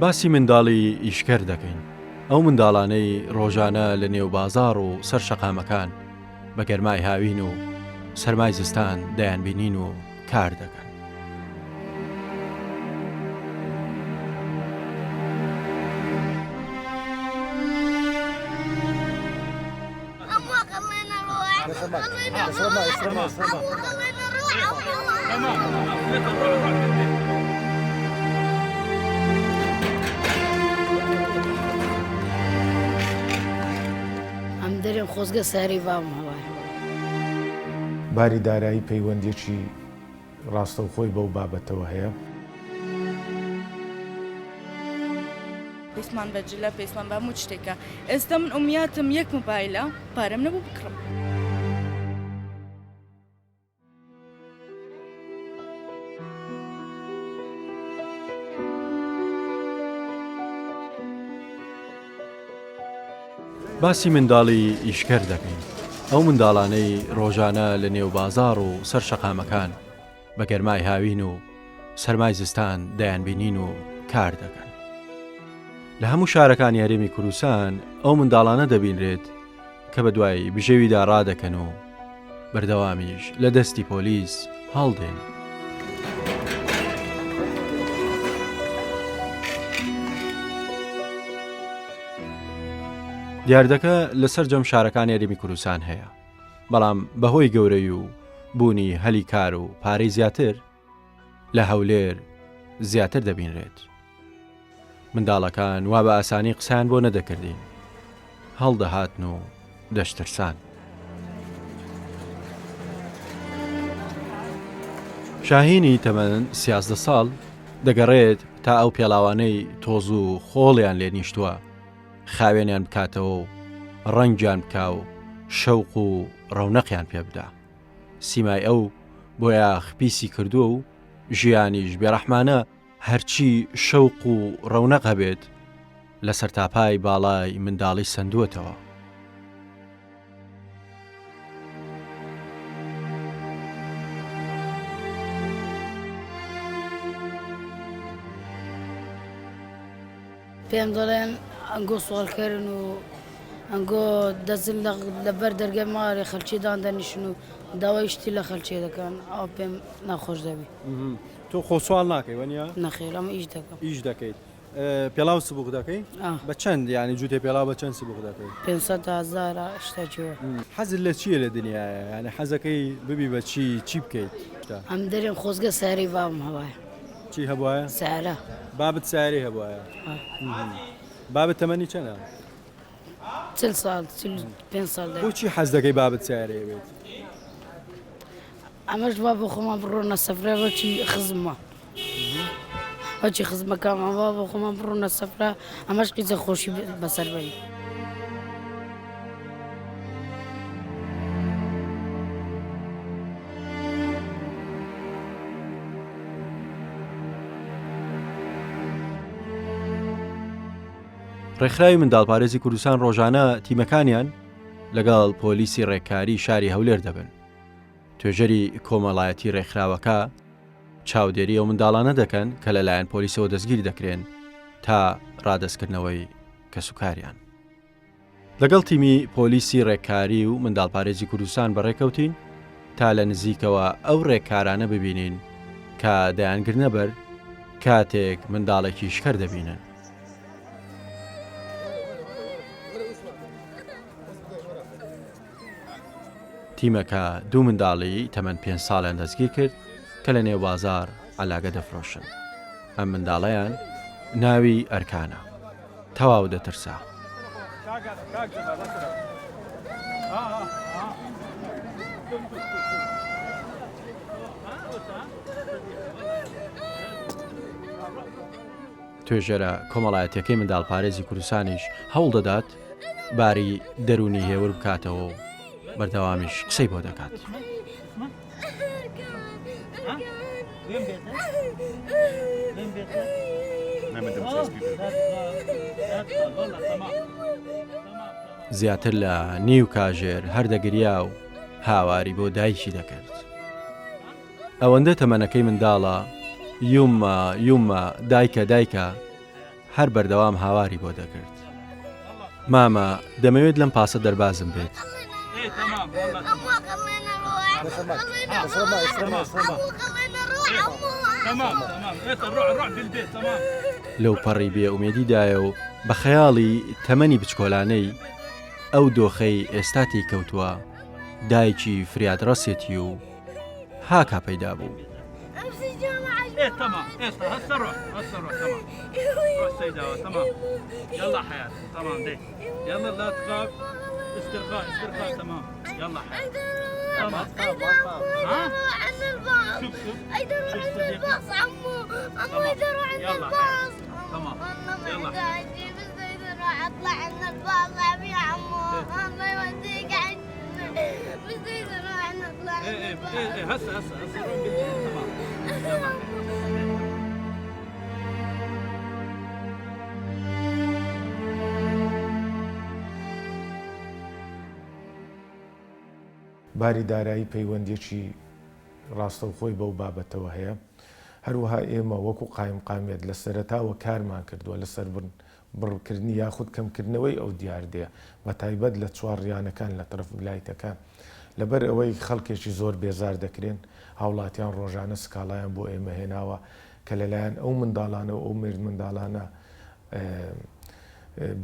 باسی منداڵی ئیشکەر دەکەین. ئەو منداڵانەی ڕۆژانە لە نێو بازاڕ و سەر شەقامەکان بە گەرمای هاوین و سەرمای زستان دەیانبینین و کار دەکەن. ئەم دەرێن خۆزگە ساری باوم هەوایە. باری دارایی پەیوەندێکی ڕاستەوخۆی بەو بابەتەوە هەیە. پێسمان بەجلە پێسمان بە هەموو شتێکە. ئێستا من ئومیاتم یەک موبایلە پارەم نەبوو بکڕم. باسی منداڵی ئیشکەر دەکەین. ئەو منداڵانەی ڕۆژانە لە نێو بازاڕ و سەر شەقامەکان بە گەرمای هاوین و سەرمای زستان دەیانبینین و کار دەکەن. لە هەموو شارەکان یاریمی کوردستان ئەو منداڵانە دەبینرێت کە بە دوای بژێویدا ڕادەکەن و بەردەوامیش لە دەستی پۆلیس هەڵدێن. دیاردەکە لەسەر جەم شارەکان یاریمی کوردستان هەیە، بەڵام بەهۆی گەورەی و بوونی هەلی کار و پارەی زیاتر لە هەولێر زیاتر دەبینرێت. منداڵەکان وا بە ئاسانی قسان بۆ نەدەکردین، هەڵدەهاتن و دەشترسان. شاهینی تەمەن 13 ساڵ دەگەڕێت تا ئەو پێڵاوانەی تۆز و خۆڵیان لێ نیشتووە خاوێنیان بکاتەوە و ڕەنگیان بکا و شەوق و ڕەونەقیان پێ بدا. سیمای ئەو بۆیە خپیسی کردووە و ژیانیش بێڕەحمانە هەرچی شەوق و ڕەونەق هەبێت لە سەرتاپای باڵای منداڵی سندووەتەوە. پێم دەڵێن ئەنگۆ سوالکەرن و ئەنگۆ دەزن لەبەر دەرگای مارێ خەلکیدان دەنیشن و داوای شتی لە خەلکێ دەکەن. ئەو پێم ناخۆش دەبی. تۆ خۆ سوال ناکەی وەنیا؟ نەخێر ئەمە ئیش دەکەم. ئیش دەکەیت. پێڵاو سبووق دەکەی؟ بە چەند یانی جوتێ پێڵاو بە چەند سبووق دەکەی؟ 500,000 شتێکیوە. حەزت لە چییە لە دنیاە؟ یعنی حەزەکەی ببی بە چی بکەیت؟ ئەم دەرێن خۆزگە ساری باوم هەوایە. چی هەبوایە؟ سارە. بابت ساری هەبوایە. بابت تەمەنی چەندە؟ 40 ساڵ 5 ساڵ. بۆچی حەز دەکەی بابت سارێ بێت؟ ئەمەش با بۆ خۆمان بڕۆنە سەفرە بۆچی خزمە. بۆچی خزمەکەم ئەوە بۆ خۆمان بڕۆنە سەفرە ئەمەش قیزە خۆشی بەسەر بەری. ڕێکخراوی منداڵپارێزی کوردستان ڕۆژانە تیمەکانیان لەگەڵ پۆلیسی ڕێککاری شاری هەولێر دەبن. توێژەری کۆمەڵایەتی ڕێکخراوەکە چاودێری ئەو منداڵانە دەکەن کە لەلایەن پۆلیسەوە دەستگیر دەکرێن تا ڕادەستکردنەوەی کەسوکاریان. لەگەڵ تیمی پۆلیسی ڕێککاری و منداڵپارێزی کوردستان بەڕێکەوتین تا لە نزیکەوە ئەو ڕێککارانە ببینین کە دەیانگرنە بەر کاتێک منداڵێکی شکەر دەبینن. تیمەکە دوو منداڵی تەمەن 5 ساڵیان دەستگیر کرد کە لە نێو بازار ئالاگە دەفرۆشن. ئەم منداڵەیان ناوی ئەرکانە، تەواو دەترسا. توێژەرە کۆمەڵایەتەکەی منداڵپارێزی کوردستانیش هەوڵ دەدات باری دەرونی هێور بکاتەوە و بەردەوامیش قسەی بۆ دەکات. زیاتر لە نیو کاژێر هەردەگریا و هاواری بۆ دایکی دەکرد. ئەوەندە تەمەنەکەی منداڵە یومە دایکە هەر بەردەوام هاواری بۆ دەکرد. مامە دەمەوێت لەم پاسە دەربازم بێت. لەو پەڕی بێ ئومێدیدایە و بە خەیاڵی تەمەنی بچکۆلانەی ئەو دۆخەی ئێستاتی کەوتووە دایکی فریادڕەسێتی و هاکا پەیدا بوو. تمام هسه روح تمام روح سيدة تمام يلا حياتي تمام دي يلا لا تخاف استرخاء تمام يلا حياتي تمام ها عن الباص اقدر اروح عند الباص عمو اقدر اروح عند الباص تمام يلا بس اقدر اروح اطلع عند الباص يا عمو الله يوديك عندنا بس اقدر اروح اطلع عند الباص هسه روح تمام باری دارایی پەیوەندێکی ڕاستەوخۆی بەو بابەتەوە هەیە. هەروەها ئێمە وەکو قایم قامێت لە سەرەتاوە کارمان کردووە لەسەر بڕکردنی یاخود کەمکردنەوەی ئەو دیاردەیە بە تایبەت لە چوارڕیانەکان لە تەرەف ویلایەتەکان لەبەر ئەوەی خەڵکێکی زۆر بێزار دەکرێن هاوڵاتیان ڕۆژانە سکاڵایان بۆ ئێمە هێناوە کە لەلایەن ئەو منداڵانە و ئەو مرد منداڵانە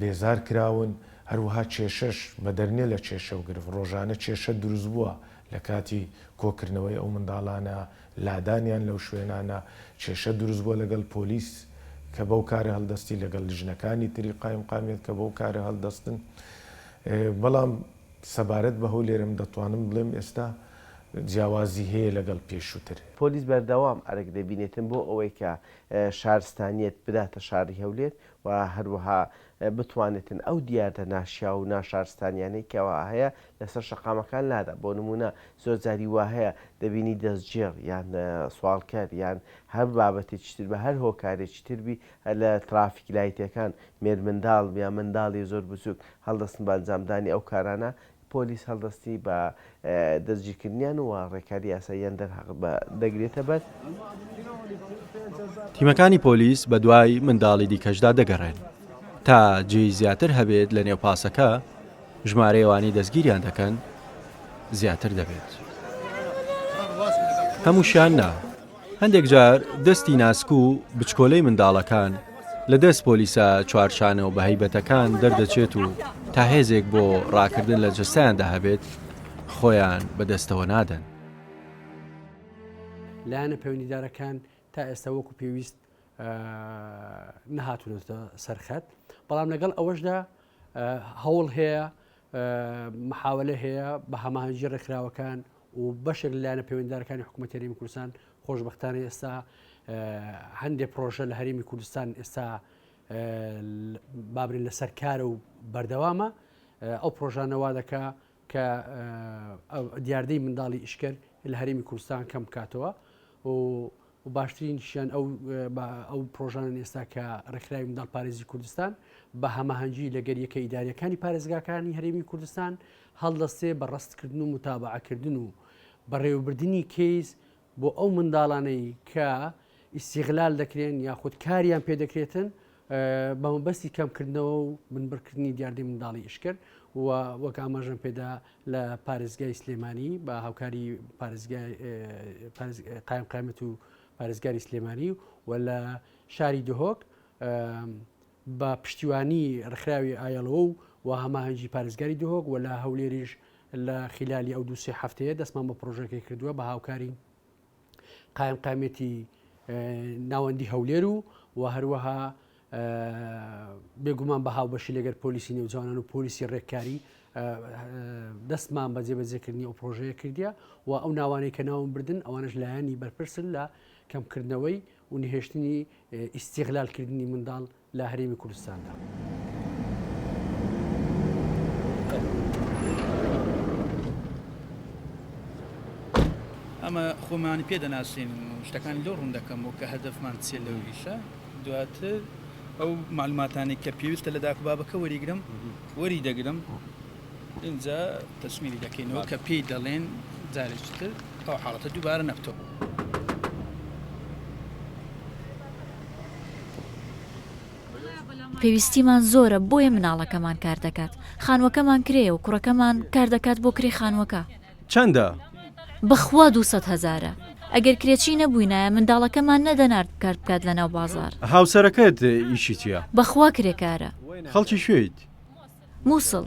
بێزار کراون. هەروەها کێشەش بە دەرنێ لە کێشە و گرفت ڕۆژانە کێشە دروست بووە لە کاتی کۆکردنەوەی ئەو منداڵانە لادانیان لەو شوێنانە کێشە دروست بووە لەگەڵ پۆلیس کە بەو کارە هەڵدەستی لەگەڵ ژنەکانی تری قایم قامێت کە بەو کارە هەڵدەستن. بەڵام سەبارەت بە هەو لێرەم دەتوانم بڵێم ئێستا جیاوازی هەیە لەگەڵ پێشووتر. پۆلیس بەردەوام ئەرێک دەبینێتن بۆ ئەوەی کە شارستانیەت بداتە شاری هەولێر و هەروەها بتوانێتن ئەو دیارە ناشیا و ناشارستانیانەی کەوا هەیە لەسەر شەقامەکان لادا. بۆ نمونە زۆر جاری وا هەیە دەبینی دەستجێڕ یان سوالکەر یان هەر بابەتێکی تر بە هەر هۆکارێکی تربی لە ترافیک لایتەکان مێر منداڵ یا منداڵی زۆر بچووک هەڵدەستن بە ئەنجامدانی ئەو کارانە پۆلیس هەڵدەستی بە دەستگیرکردنیان و ڕێکاری یاساییان دەگرێتە بەر. تیمەکانی پۆلیس بە دوای منداڵی دیکەشدا دەگەڕێن تا جێی زیاتر هەبێت لە نێو پاسەکە ژمارەیەوانی دەستگیریان دەکەن زیاتر دەبێت. هەمووشیان نا هەندێک جار دەستی ناسک و بچکۆلەی منداڵەکان لە دەست پۆلیسە چوارشانە و بە هەیبەتەکان دەردەچێت و تا هێزێک بۆ ڕاکردن لە جەستەیاندا هەبێت خۆیان بەدەستەوە نادەن. لایەنە پەیوەندیدارەکان تا ئێستا وەکو پێویست نەهاتوونەتە سەرخەت، بەڵام لەگەڵ ئەوەشدا هەوڵ هەیە محاولە هەیە بە هەماهەنگی ڕێکخراوەکان و بەشێک لایەنە پەیوەندیدارەکانی حکوومەتی هەرێمی کوردستان خۆشبەختانە ئێستا هەندێک پرۆژە لە هەرێمی کوردستان ئێستا بابرین لە سەرکارە و بەردەوامە. ئەو پرۆژانەوا دەکا کە دیاردەی منداڵی ئیشکەر لە هەرێمی کوردستان کەم بکاتەوە و باشترینشیان ئەو پرۆژانن ئێستا کە ڕێکخراوی منداڵ پارێزی کوردستان بە هەماهەنگی لەگەر یەکە ئیداریەکانی پارێزگاکانی هەرێمی کوردستان هەڵدەستێ بە ڕستکردن و متابعەکردن و بەڕێوەبردننی کەیس بۆ ئەو منداڵانەی کە ئیستیغلال دەکرێن یاخود کاریان پێ دەکرێتن بە مەبەستی کەمکردنەوە و بنبڕکردنی دیاردەی منداڵی ئیشکرد و وەک ئاماژەم پێدا لە پارێزگای سلێمانی بە هاوکاری قایم قامێت و پارێزگاری سلێمانی و لە شاری دهۆک بە پشتیوانی ڕێکخراوی ئایەڵەوە و هەماهەنگی پارێزگاری دهۆک و لە هەولێریش لە خلالی ئەو دووسێ هەفتەیە دەستمان بە پرۆژەکەی کردووە بە هاوکاری قایم قامێتی ناوەندی هەولێر و هەروەها بێگومان بە هاوبەشی لەگەر پۆلیسی نێوجوانان و پۆلیسی ڕێککاری دەستمان بە جێبەجێکردنی ئەو پرۆژەیە کردیە و ئەو ناوانەی کە ناوم بردن ئەوانش لایەنی بەرپرسن لە کەمکردنەوەی و نهێشتنی ئیستیغلالکردنی منداڵ لە هەرێمی کوردستاندا. ئەمە خۆمانی پێدەناسین شتەکانی لۆ ڕوون دەکەم و کە هەدەفمان چێ لەویشە دواتر ئەو معلوماتانی کە پێویستە لە داکوبابەکە وەری دەگرم اینجا تەسمیری دەکەینەوە کە پێی دەڵێن جارێکی تر ئەو حاڵەتە دووبارە نەبتەوە. پێویستیمان زۆرە بۆیە مناڵەکەمان کار دەکات خانوەکەمان کرێ و کوڕەکەمان کار دەکات بۆ کرێ خانوەکە چەندە؟ بەخوا 200,000 ئەگەر کرێچی نەبووینایە منداڵەکەمان نەدەنار کار بکات لە ناو بازار هاوسەرەکەت ئیشی چییە؟ بەخوا کرێکارە خەڵکی شوێیت؟ مووسڵ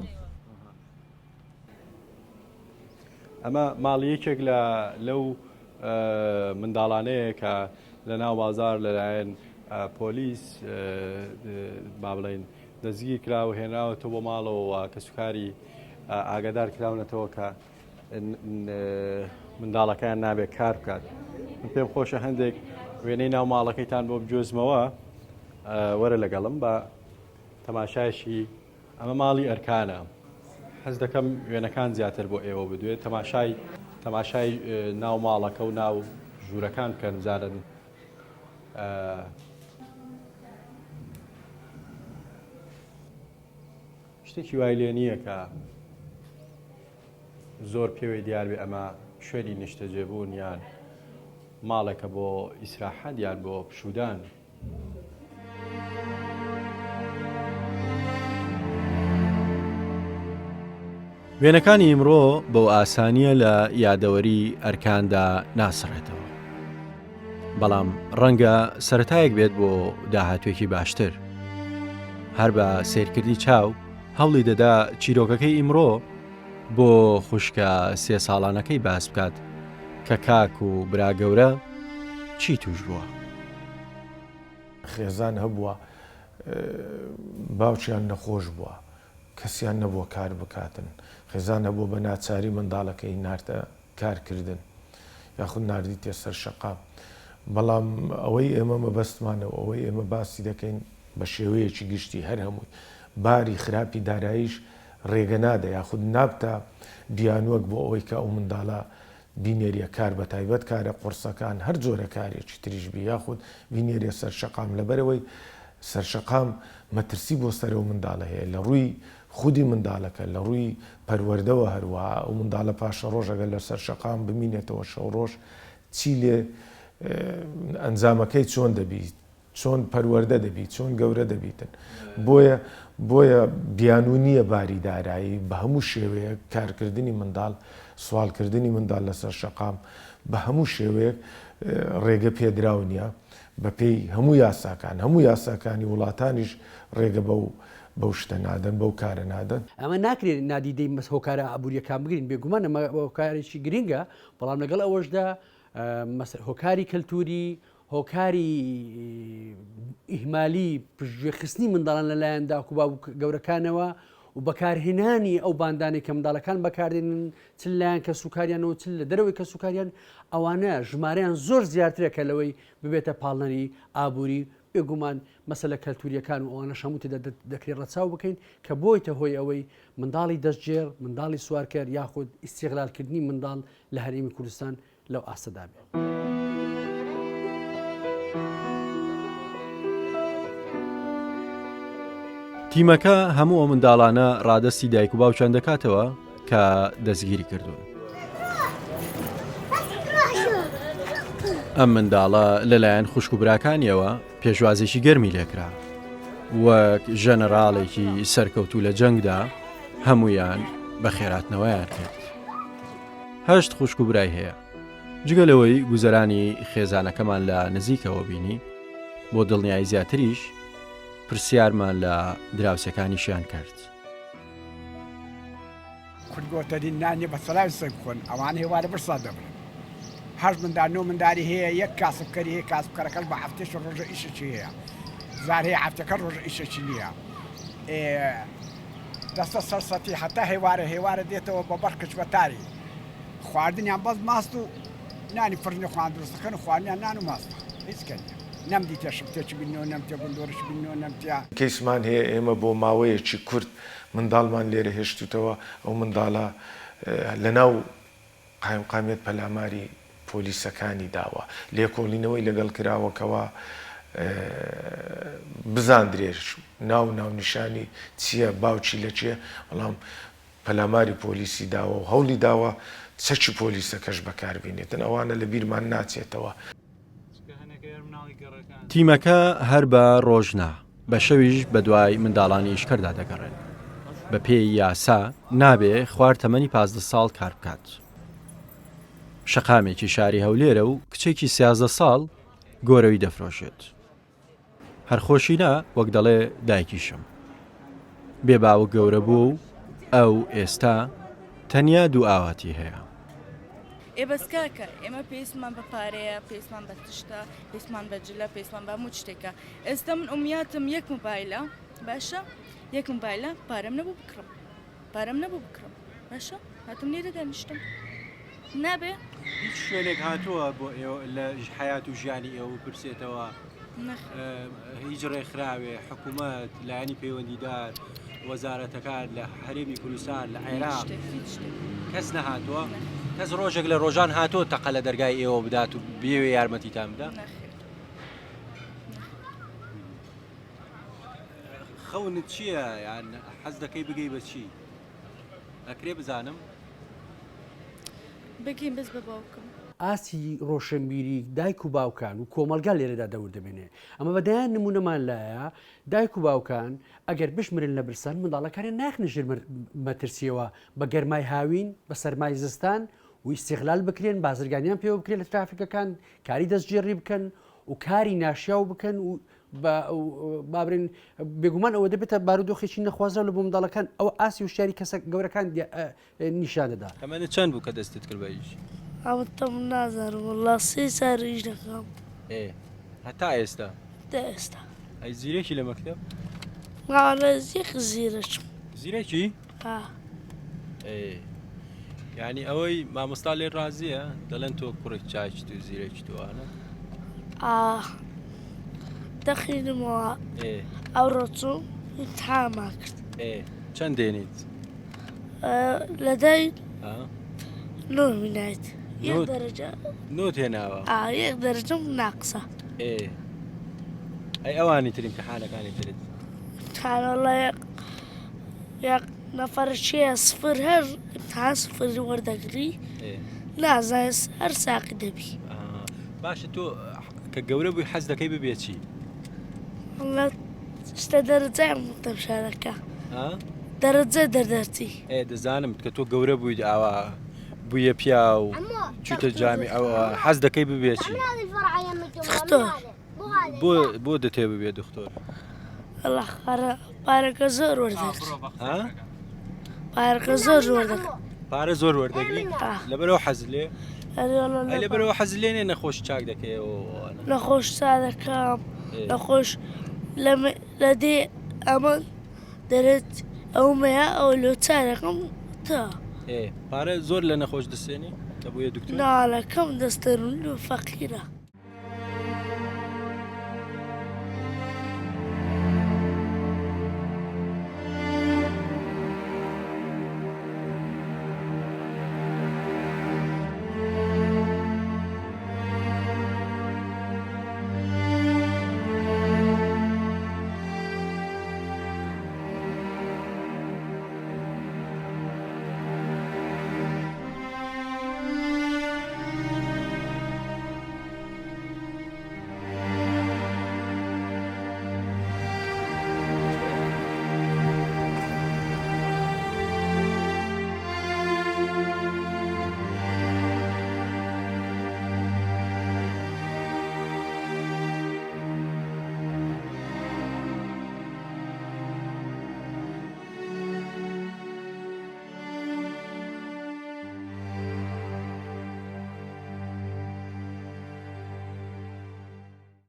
ئەمە ماڵیەکێک لەو منداڵانەیە کە لە ناو بازار لەلایەن پۆلیس با بڵێن دەستگیر کراوە هێناوەتەوە بۆ ماڵەوە کە سوکاری ئاگادار کراونەتەوە کە منداڵەکان نابێت کار بکات. پێم خۆشە هەندێک وێنەی ناو ماڵەکەیتان بۆ بجۆزمەوە وەرە لەگەڵم بە تەماشایشی ئەمە ماڵی ئەرکانە. حەز دەکەم وێنەکان زیاتر بۆ ئێوە بدوێت تەماشای ناو ماڵەکە و ناو ژوورەکان بکەن بزانن شتێکی وای لێ نییە کە زۆر پێوەی دیار بێ ئەمە شوێنی نیشتەجێبوون یان ماڵێکە بۆ ئیسراحەت یان بۆ پشودان. وێنەکانی ئیمڕۆ بەو ئاسانیە لە یادەوەری ئەرکاندا ناسڕێتەوە، بەڵام ڕەنگە سەرەتایەک بێت بۆ داهاتوێکی باشتر. هەر بە سیرکردی چاو هەوڵی دەدا چیرۆکەکەی ئیمڕۆ بۆ خوشکە 3 ساڵانەکەی باس بکات کە کاک و براگەورە چی توش بووە. خێزان هەبووە باوچیان نەخۆش بووە، کەسیان نەبووە کار بکاتن، خێزان هەبوو بە ناچاری منداڵەکەی ناردە کارکردن یاخود نردیتێ سەر شەقا. بەڵام ئەوەی ئێمە مەبەستمانەوە ئەوەی ئێمە باسی دەکەین بە شێوەیەکی گشتی هەر هەمووی باری خراپی داراییش ڕێگە نادە یاخود نابتە دیانوەک بۆ ئەوەی کە ئەو منداڵە بینێریە کار بە تایبەت کارە قورسەکان هەر جۆرە کارێکی تریش بی یاخود بینێریە سەرشەقام لەبەرەوەی سەرشەقام مەترسی بۆ سەرەوە منداڵە هەیە لە ڕووی خودی منداڵەکە لە ڕووی پەروەردەوە هەروە ئەو منداڵە پاشە ڕۆژەگە لە سەرشەقام بمینێتەوە شەو ڕۆژ چی لێ ئەنجامەکەی چۆن دەبیت، چۆن پەروەردە دەبیت، چۆن گەورە دەبیتن. بۆیە بیانونیە باری دارایی بە هەموو شێوەیە کارکردنی منداڵ سوالکردنی منداڵ لەسەر شەقام بە هەموو شێوەیەک ڕێگە پێدراو نیە بە پێی هەموو یاساکان هەموو یاساکانی وڵاتانیش ڕێگە بەو شتە نادەن بەو کارە نادەن. ئەمە ناکرێت نادیدەی مەس هۆکارە ئابوووریەکان بگرین بێگومان ئەمە هۆکارێکی گرینگە، بەڵام لەگەڵ ئەوەشدا هۆکاری کەلتوری هۆکاری ئیهمالی پشتگوێخستنی منداڵان لەلایەن داکوبا و گەورەکانەوە و بەکارهێنانی ئەو باندانی کە منداڵەکان بەکاردێنن چ لایەن کە سوکاریانەوە چ لە دەرەوەی کە سوکاریان ئەوانە ژمارەیان زۆر زیاترێکە لەوەی ببێتە پاڵنەری ئابووری. بێگومان مەسەلە کەلتوریەکان و ئەوانە شەمووتە دەکرێت ڕەچاو بکەین کە بۆیتە هۆی ئەوەی منداڵی دەستجێر منداڵی سوارکەر یاخود ئیستیغلالکردنی منداڵ لە هەرێمی کوردستان لەو ئاستەدا بێت. تیمەکە هەموو ئەو منداڵانە ڕادەستی دایک و باوچیان دەکاتەوە کە دەستگیری کردوون. ئەم منداڵە لەلایەن خوشک و براکانیەوە پێشوازێکی گەرمی لێکرا وەک ژەنەراڵێکی سەرکەوتوو لە جەنگدا هەمویان بە خێراتنەوەیان کرد. 8 خوشک و برای هەیە. جگەلەوەی گوزەرانی خێزانەکەمان لە نزیکەوە بینی بۆ دڵنیایی زیاتریش پرسیارمان لە دراوسەکانیشیان کرد. خودگۆتەرین نانی بە سەلاوی سەر بخۆن ئەوان هێوارە بەرسا دەبن. هەر منداڵ منداری هەیە یەک کاسبکەری هەیە کاسبکەرەکەش بە هەفتەش ڕۆژە ئیشەکی هەیە زار هەیە هەفتەکە ڕۆژە ئیشەکی نییە دەستە سەرسەتی هەتا هێوارە دێتەوە بە بەرکچ بەتاری خواردنیان بەس ماست و نانی فرنی خوان دروستەکەن و خواردنیان نان و ماست هیچکە نیە نەمدیتە شتێکی بینەوە نەمتە گندۆرش بینەوە نەمتیا کەیسمان هەیە ئێمە بۆ ماوەیەکی کورت منداڵمان لێرە هێشتوتەوە ئەو منداڵە لەناو قایمقامێت پەلاماری پۆلیسەکانی داوە لێکۆڵینەوەی لەگەڵ کراوەکەوە بزاندرێش ناونیشانی چییە باوچی لە چیە بەڵام پەلاماری پۆلیسی داوە و هەوڵی داوە چەکی پۆلیسەکەش بەکاربێنێتن ئەوانە لە بیرمان ناچێتەوە. تیمەکە هەر بە ڕۆژنا بە شەویش بە دوای منداڵانی ئیشکەردا دەگەڕێن. بە پێی یاسا نابێ خوارد تەمەنی 15 ساڵ کار بکات. شەقامێکی شاری هەولێرە و کچێکی 13 ساڵ گۆرەوی دەفرۆشێت. هەرخۆشینا وەک دەڵێ دایکیشم. بێباوە گەورە بوو و ئەو ئێستا تەنیا دوو ئاواتی هەیە. ئێ بەس کاکە ئێمە پێویستمان بە پارەیە، پێویستمان بە تشتە، پێویستمان بە جلە، پێویستمان بە هەموو شتێکە. ئێستا من ئومیاتم یەک موبایلە، باشە؟ یەک موبایلە پارەم نەبوو بکڕم. پارەم نەبوو بکڕم. باشە؟ هاتم لێرە دانیشتم. نابێ؟ هیچ شوێنێک هاتووە بۆ ئێوە لە حیات و ژیانی ئێوە بپرسێتەوە هیچ ڕێکخراوێ حکوومەت لایەنی پەیوەندیدار وەزارەتەکان لە هەرێمی کوردستان لە عێراق کەس نەهاتووە؟ کەس ڕۆژێک لە ڕۆژان هاتۆ تەقە لە دەرگای ئێوە بدات و بێوێ یارمەتیتان بدا؟ خەونت چییە؟ یان حەز دەکەی بگەی بە چی؟ ئەکرێ بزانم؟ بگەین بەس بە باوکم. ئاسی ڕۆشنبیری دایک و باوکان و کۆمەلگا لێرەدا دەور دەبێنێ. ئەمە بەدایان نمونەمان لایە دایک و باوکان ئەگەر بشمرن لە برسان منداڵەکانیان ناخنە ژێر مەترسیەوە بە گەرمای هاوین بە سەرمای زستان و ئیستیغلال بکرێن، بازرگانیان پێوە بکرێن لە ترافیکەکان، کاری دەستگێڕی بکەن و کاری ناشیاو بکەن و بابرین بێگومان ئەوە دەبێتە بارودۆخێکی نەخوازرا لە بۆ منداڵەکان ئەو ئاسی و شاری کەسە گەورەکان نیشانەدا. ئەمانە چەند بوو کە دەستت کرد بە ئیش؟ ئەوتم نازانم وەڵا 3 سال ئیش دەکەم. هەتا ئێستا؟ تا ئێستا. ئەی زیرێکی لە مەکتەب؟ ماڵەزیێک زیرەچم. زیرێکی؟ یعنی ئەوەی مامۆستا لێ ڕازیە دەڵێن تۆ کوڕێک چاچیت و زیرێکی توانە؟ دەخینمەوە ئەو ڕۆچوو ئیمتحانمان کرد. چەند دێنیت؟ لە دەی 9 مینایت. یەک دەرەجە نۆت هێناوە؟ یەک دەرەجەم ناقسە. ئەی ئەوانی تر ئیمتحانەکانی ترت؟ ئیمتحانەوەڵا یەک نەفەرشیە سفر هەر ئیمتحان سفری وەردەگری نازانێت هەر ساقی دەبی. باشە تۆ کە گەورە بووی حەز دەکەی ببێت چی؟ وەڵا شتە دەرەجەیان تەمشارەکە. دەرەجە دەردەرچی. دەزانم کە تۆ گەورە بوویت ئاوا بوویە پیا و چیتە جامی ئەوە حەز دەکەی ببێت چی؟ دکتۆر. بۆ دەتێ ببێت دکتۆر؟ وەڵا پارەکە زۆر وەردەگرێت. پارەکە زۆر وەردەگرێت. پارە زۆر وەردەگری؟ لەبەرەوە حەزت لێ؟ لەبەرەوە حەزت لێنێ نەخۆش چاک دەکەیەوە؟ نەخۆش چا دەکەم، نەخۆش لە دێ ئەمە دەرێت ئەومەیە ئەو لۆ چارەکەم تا. پارە زۆر لە نەخۆش دەستێنی؟ دەبوویە دکتۆر؟ ناڵەکەم دەستەرون و فەقیرە.